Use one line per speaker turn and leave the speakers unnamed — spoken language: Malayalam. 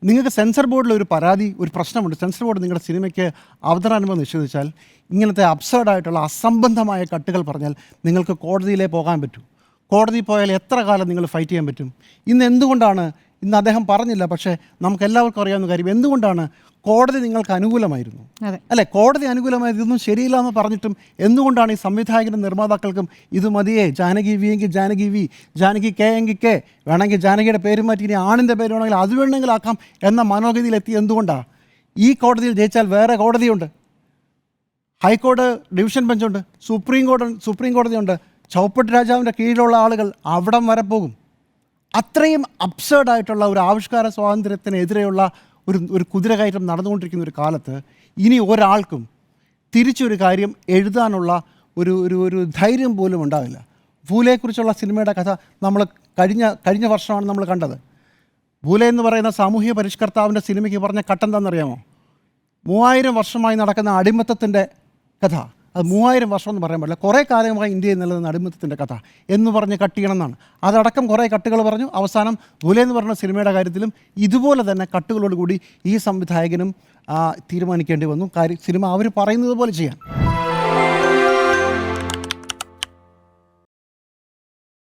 നിങ്ങൾക്ക് സെൻസർ ബോർഡിൽ ഒരു പരാതി, ഒരു പ്രശ്നമുണ്ട്. സെൻസർ ബോർഡ് നിങ്ങളുടെ സിനിമയ്ക്ക് അവതരണാനുമതി നിഷേധിച്ചാൽ, ഇങ്ങനത്തെ അബ്സേർഡായിട്ടുള്ള അസംബന്ധമായ കട്ടുകൾ പറഞ്ഞാൽ നിങ്ങൾക്ക് കോടതിയിലേ പോകാൻ പറ്റൂ. കോടതി പോയാൽ എത്ര കാലം നിങ്ങൾ ഫൈറ്റ് ചെയ്യാൻ പറ്റും? ഇന്ന് അദ്ദേഹം പറഞ്ഞില്ല, പക്ഷേ നമുക്ക് എല്ലാവർക്കും അറിയാവുന്ന കാര്യം, എന്തുകൊണ്ടാണ് കോടതി നിങ്ങൾക്ക് അനുകൂലമായിരുന്നു അല്ലേ? കോടതി അനുകൂലമായത് ഇതൊന്നും ശരിയില്ല എന്ന് പറഞ്ഞിട്ടും എന്തുകൊണ്ടാണ് ഈ സംവിധായകനും നിർമ്മാതാക്കൾക്കും ഇത് മതിയേ, ജാനകി വി എങ്കിൽ ജാനകി വി, ജാനകി കെ എങ്കിൽ കെ, വേണമെങ്കിൽ ജാനകിയുടെ പേര് മാറ്റി ഇനി ആണിൻ്റെ പേര് വേണമെങ്കിൽ അത് വേണമെങ്കിൽ ആക്കാം എന്ന മനോഗതിയിലെത്തി? എന്തുകൊണ്ടാണ്? ഈ കോടതിയിൽ ജയിച്ചാൽ വേറെ കോടതിയുണ്ട്, ഹൈക്കോടതി ഡിവിഷൻ ബെഞ്ചുണ്ട്, സുപ്രീം കോടതിയുണ്ട്. ചൗപ്പട്ട് രാജാവിൻ്റെ കീഴിലുള്ള ആളുകൾ അവിടം വരെ പോകും. അത്രയും അബ്സേർഡായിട്ടുള്ള ഒരു ആവിഷ്കാര സ്വാതന്ത്ര്യത്തിനെതിരെയുള്ള ഒരു കുതിരകയറ്റം നടന്നുകൊണ്ടിരിക്കുന്ന ഒരു കാലത്ത് ഇനി ഒരാൾക്കും തിരിച്ചൊരു കാര്യം എഴുതാനുള്ള ഒരു ധൈര്യം പോലും ഉണ്ടാവില്ല. ഭൂലെയെക്കുറിച്ചുള്ള സിനിമയുടെ കഥ നമ്മൾ കഴിഞ്ഞ വർഷമാണ് നമ്മൾ കണ്ടത്. ഭൂലെ എന്ന് പറയുന്ന സാമൂഹ്യ പരിഷ്കർത്താവിൻ്റെ സിനിമയ്ക്ക് പറഞ്ഞ കട്ടെന്താണെന്നറിയാമോ? 3000 വർഷമായി നടക്കുന്ന അടിമത്തത്തിൻ്റെ കഥ. അത് 3000 വർഷം എന്ന് പറയാൻ പറ്റില്ല, കുറേ കാലമായി ഇന്ത്യയിൽ നിലനിന്ന അടിമത്തത്തിൻ്റെ കഥ എന്ന് പറഞ്ഞ് കട്ട് ചെയ്യണമെന്നാണ്. അതടക്കം കുറേ കട്ടുകൾ പറഞ്ഞു. അവസാനം ഭൂലെ എന്ന് പറഞ്ഞ സിനിമയുടെ കാര്യത്തിലും ഇതുപോലെ തന്നെ കട്ടുകളോടുകൂടി ഈ സംവിധായകനും തീരുമാനിക്കേണ്ടി വന്നു. സിനിമ അവർ പറയുന്നത് പോലെ ചെയ്യാൻ.